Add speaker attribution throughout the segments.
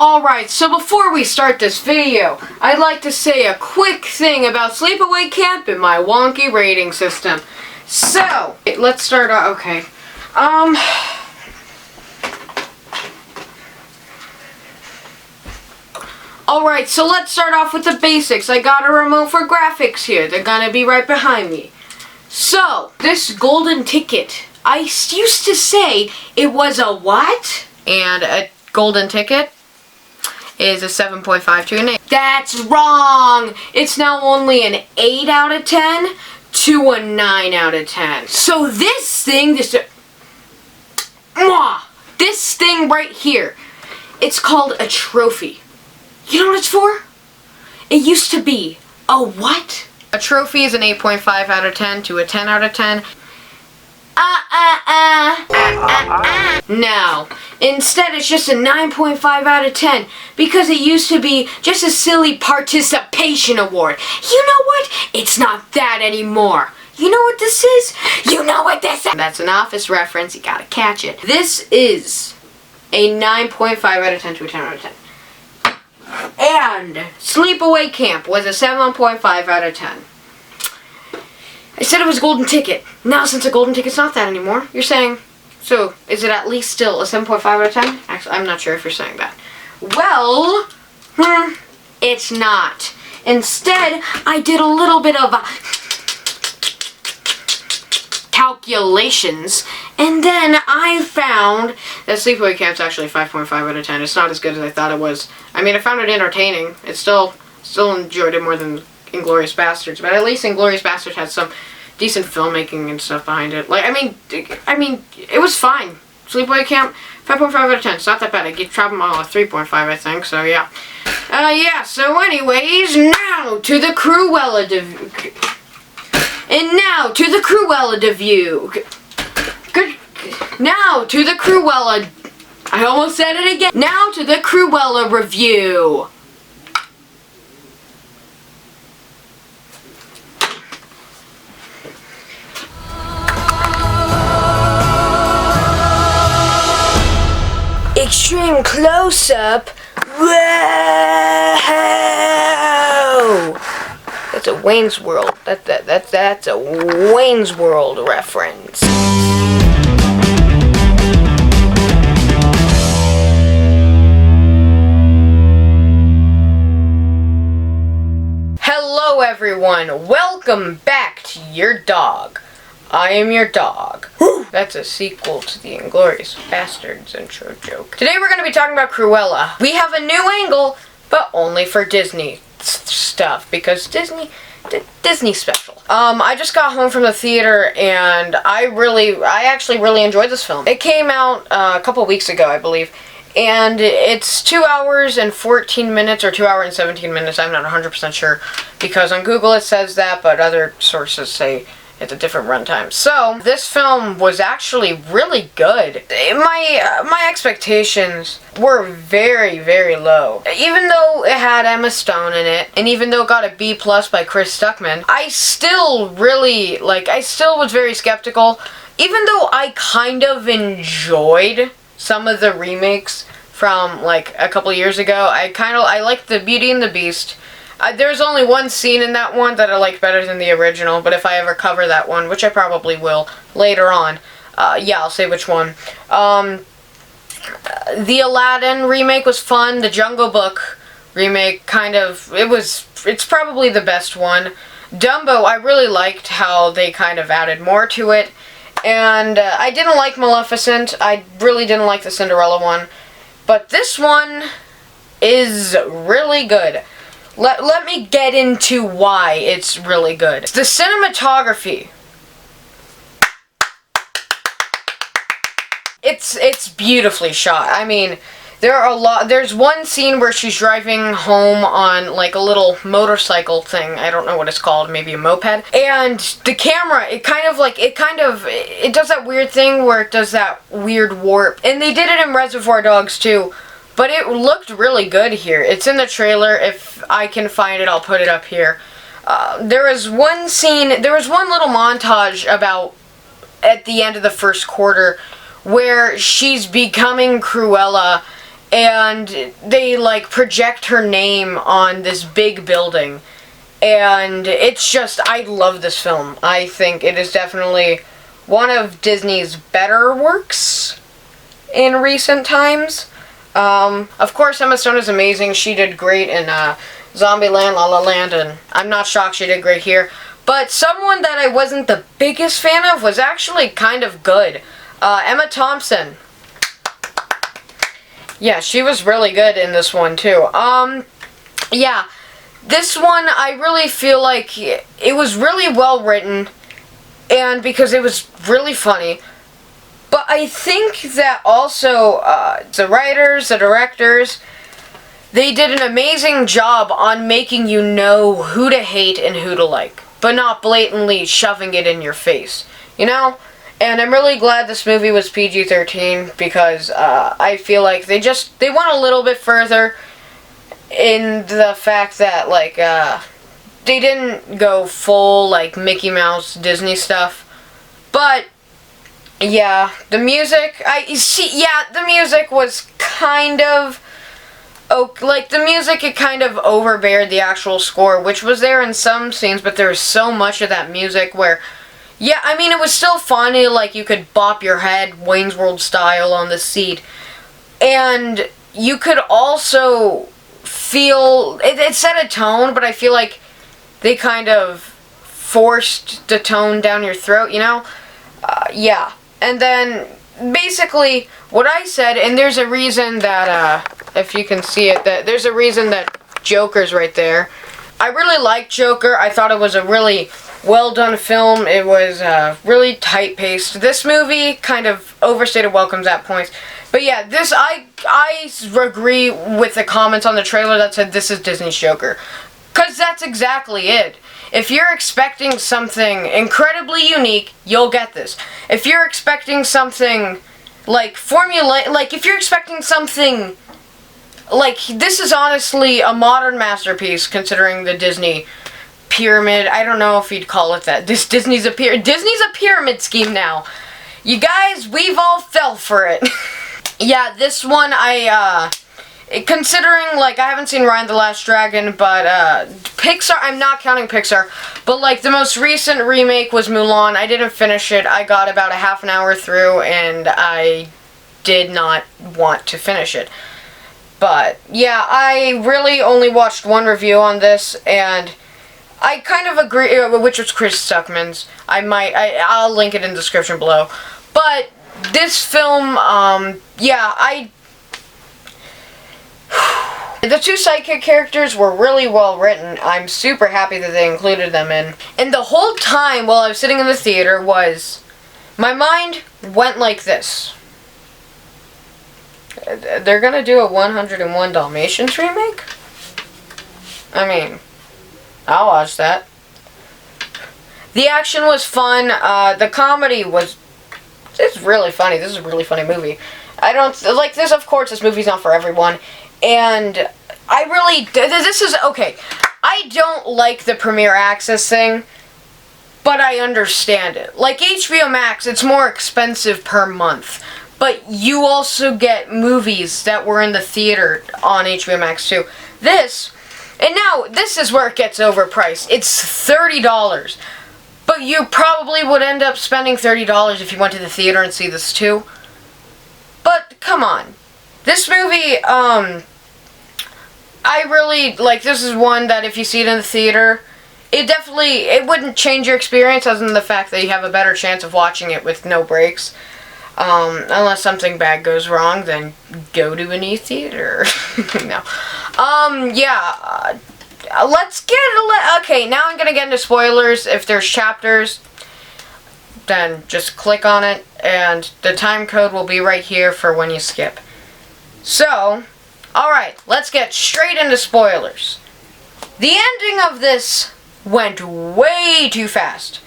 Speaker 1: Alright, so before we start this video, I'd like to say a quick thing about Sleepaway Camp and my wonky rating system. So, let's start off, okay. Alright, so let's start off with the basics. I got a remote for graphics here. They're gonna be right behind me. So, this golden ticket, I used to say it was a what? And a golden ticket is a 7.5 to an 8. That's wrong! It's now only an 8 out of 10 to a 9 out of 10. So this thing, this thing right here, it's called a trophy. You know what it's for? It used to be a what? A trophy is an 8.5 out of 10 to a 10 out of 10. No. Instead, it's just a 9.5 out of 10 because it used to be just a silly participation award. You know what? It's not that anymore. You know what this is? You know what this is? That's an Office reference. You gotta catch it. This is a 9.5 out of 10 to a 10 out of 10. And Sleepaway Camp was a 7.5 out of 10. I said it was a golden ticket. Now, since a golden ticket's not that anymore, you're saying, so is it at least still a 7.5 out of 10? Actually, I'm not sure if you're saying that. Well, it's not. Instead, I did a little bit of calculations, and then I found that Sleepaway Camp's actually 5.5 out of 10. It's not as good as I thought it was. I mean, I found it entertaining. It's still enjoyed it more than Inglourious Bastards, but at least Inglourious Bastards had some decent filmmaking and stuff behind it. Like, I mean, it was fine. Sleepaway Camp, 5.5 out of 10. It's not that bad. I give Travel Mall a 3.5, I think. So yeah, So anyways, now to the Cruella Devue. And now to the Cruella Devue. Good. Now to the Cruella. I almost said it again. Now to the Cruella review. Extreme close-up. Whoa! That's a Wayne's World. That's a Wayne's World reference. Hello, everyone. Welcome back to Your Dog. I am your dog. That's a sequel to the Inglourious Bastards intro joke. Today we're going to be talking about Cruella. We have a new angle, but only for Disney stuff, because Disney special. I just got home from the theater, and I actually really enjoyed this film. It came out a couple weeks ago, I believe, and it's 2 hours and 14 minutes, or 2 hours and 17 minutes, I'm not 100% sure, because on Google it says that, but other sources say it's a different runtime. So, this film was actually really good. My expectations were very, very low. Even though it had Emma Stone in it, and even though it got a B+ by Chris Stuckman, I still was very skeptical. Even though I kind of enjoyed some of the remakes from, like, a couple years ago, I liked the Beauty and the Beast. There's only one scene in that one that I like better than the original, but if I ever cover that one, which I probably will later on, yeah, I'll say which one. The Aladdin remake was fun. The Jungle Book remake it's probably the best one. Dumbo, I really liked how they kind of added more to it. And I didn't like Maleficent. I really didn't like the Cinderella one. But this one is really good. Let me get into why it's really good. The cinematography. It's beautifully shot. I mean, there's one scene where she's driving home on like a little motorcycle thing. I don't know what it's called, maybe a moped. And the camera, it does that weird thing where it does that weird warp. And they did it in Reservoir Dogs too. But it looked really good here. It's in the trailer. If I can find it, I'll put it up here. There was one little montage about at the end of the first quarter where she's becoming Cruella and they like project her name on this big building. And it's just, I love this film. I think it is definitely one of Disney's better works in recent times. Of course, Emma Stone is amazing. She did great in Zombieland, La La Land, and I'm not shocked she did great here. But someone that I wasn't the biggest fan of was actually kind of good. Emma Thompson. Yeah, she was really good in this one, too. Yeah, this one, I really feel like it was really well written, and because it was really funny. But I think that also the writers, the directors, they did an amazing job on making you know who to hate and who to like, but not blatantly shoving it in your face, you know? And I'm really glad this movie was PG-13 because I feel like they went a little bit further in the fact that, like, they didn't go full, like, Mickey Mouse Disney stuff. But, yeah, the music, the music was kind of, like, the music, it kind of overbeared the actual score, which was there in some scenes, but there was so much of that music where, yeah, I mean, it was still funny, like, you could bop your head, Wayne's World style, on the seat. And you could also feel, it set a tone, but I feel like they kind of forced the tone down your throat, you know? Yeah. And then, basically, what I said, and there's a reason that, if you can see it, that there's a reason that Joker's right there. I really liked Joker. I thought it was a really well-done film. It was really tight-paced. This movie kind of overstated welcomes at points. But yeah, this, I agree with the comments on the trailer that said this is Disney's Joker. Because that's exactly it. If you're expecting something incredibly unique, you'll get this. If you're expecting something like if you're expecting something like, this is honestly a modern masterpiece considering the Disney pyramid. I don't know if you'd call it that. Disney's a pyramid scheme now. You guys, we've all fell for it. Yeah, this one considering, like, I haven't seen Raya and the Last Dragon, but Pixar, I'm not counting Pixar, but like the most recent remake was Mulan. I didn't finish it. I got about a half an hour through and I did not want to finish it. But yeah, I really only watched one review on this, and I kind of agree, which was Chris Stuckman's. I'll link it in the description below. But this film, yeah, the two sidekick characters were really well written. I'm super happy that they included them in. And the whole time while I was sitting in the theater my mind went like this. They're gonna do a 101 Dalmatians remake? I mean, I'll watch that. The action was fun. The comedy it's really funny. This is a really funny movie. I don't, like, this, of course, this movie's not for everyone. And I really, this is, okay, I don't like the Premier Access thing, but I understand it. Like, HBO Max, it's more expensive per month. But you also get movies that were in the theater on HBO Max too. And now, this is where it gets overpriced. It's $30. But you probably would end up spending $30 if you went to the theater and see this too. But, come on. This movie, I really, like, this is one that if you see it in the theater, it wouldn't change your experience other than the fact that you have a better chance of watching it with no breaks. Unless something bad goes wrong, then go to a new theater. No. Yeah. Okay, now I'm gonna get into spoilers. If there's chapters, then just click on it, and the time code will be right here for when you skip. So, alright, let's get straight into spoilers. The ending of this went way too fast.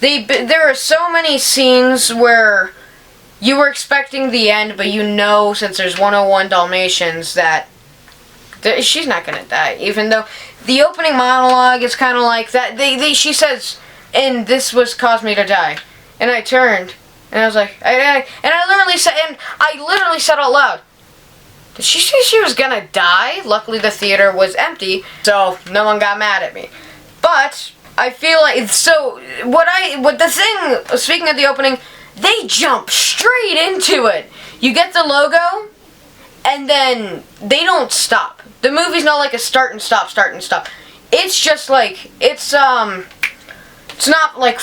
Speaker 1: There are so many scenes where you were expecting the end, but you know, since there's 101 Dalmatians, that she's not gonna die. Even though the opening monologue is kind of like that. She says, "And this was caused me to die," and I turned and I was like, I literally said out loud, Did she say she was gonna die? Luckily the theater was empty, so no one got mad at me. But I feel like, so speaking of the opening, they jump straight into it. You get the logo, and then they don't stop. The movie's not like a start and stop. It's just like, it's not like,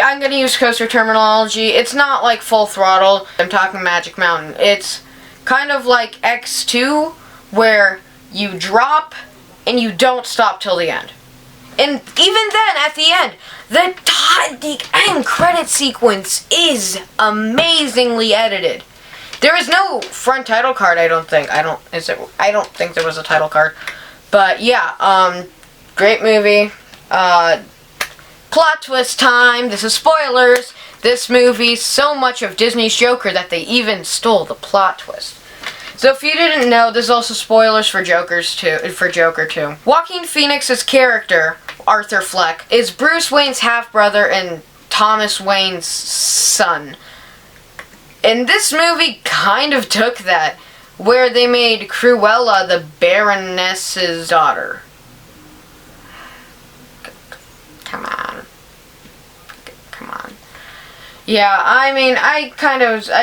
Speaker 1: I'm gonna use coaster terminology, it's not like full throttle. I'm talking Magic Mountain. It's kind of like X2, where you drop and you don't stop till the end. And even then, at the end, the end credit sequence is amazingly edited. There is no front title card, I don't think. I don't think there was a title card. But yeah, great movie. Plot twist time. This is spoilers. This movie, so much of Disney's Joker that they even stole the plot twist. So if you didn't know, there's also spoilers for Joker 2. Joaquin Phoenix's character, Arthur Fleck, is Bruce Wayne's half-brother and Thomas Wayne's son. And this movie kind of took that, where they made Cruella the Baroness's daughter. Come on. Yeah, I mean, I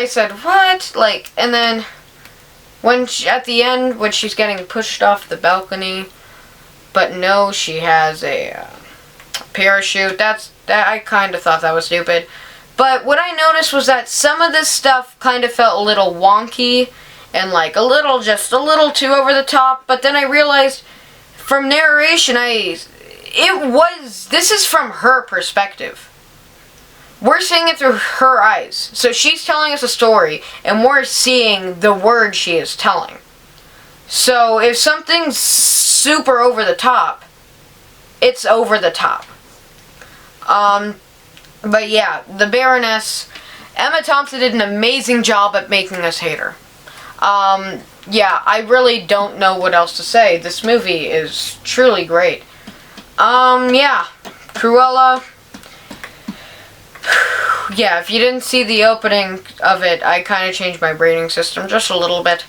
Speaker 1: said, what? Like, and then, at the end, when she's getting pushed off the balcony, but no, she has a parachute, I kind of thought that was stupid. But what I noticed was that some of this stuff kind of felt a little wonky, and like just a little too over the top, but then I realized, from narration, this is from her perspective. We're seeing it through her eyes. So she's telling us a story, and we're seeing the word she is telling. So if something's super over the top, it's over the top. But yeah, the Baroness, Emma Thompson did an amazing job at making us hate her. Yeah, I really don't know what else to say. This movie is truly great. Yeah, Cruella. Yeah, if you didn't see the opening of it, I kind of changed my rating system just a little bit.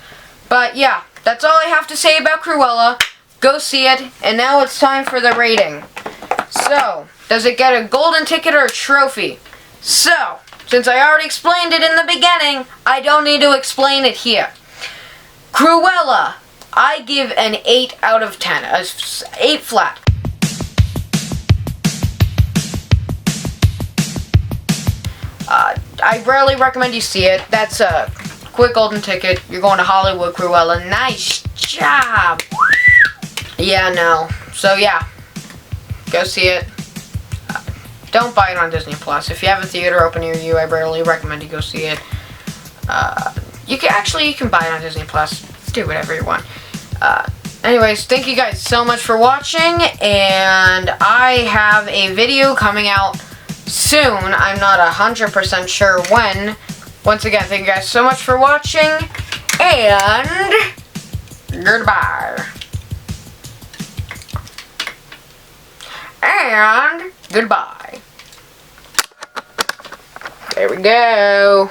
Speaker 1: But yeah, that's all I have to say about Cruella. Go see it, and now it's time for the rating. So, does it get a golden ticket or a trophy? So, since I already explained it in the beginning, I don't need to explain it here. Cruella, I give an 8 out of 10. 8 flat. I rarely recommend you see it. That's a quick golden ticket. You're going to Hollywood, Cruella. Nice job. Yeah, no. So yeah, go see it. Don't buy it on Disney Plus. If you have a theater open near you, I rarely recommend you go see it. You can buy it on Disney Plus. Do whatever you want. Anyways, thank you guys so much for watching, and I have a video coming out soon. I'm not 100% sure when. Once again, thank you guys so much for watching, and goodbye. And goodbye. There we go.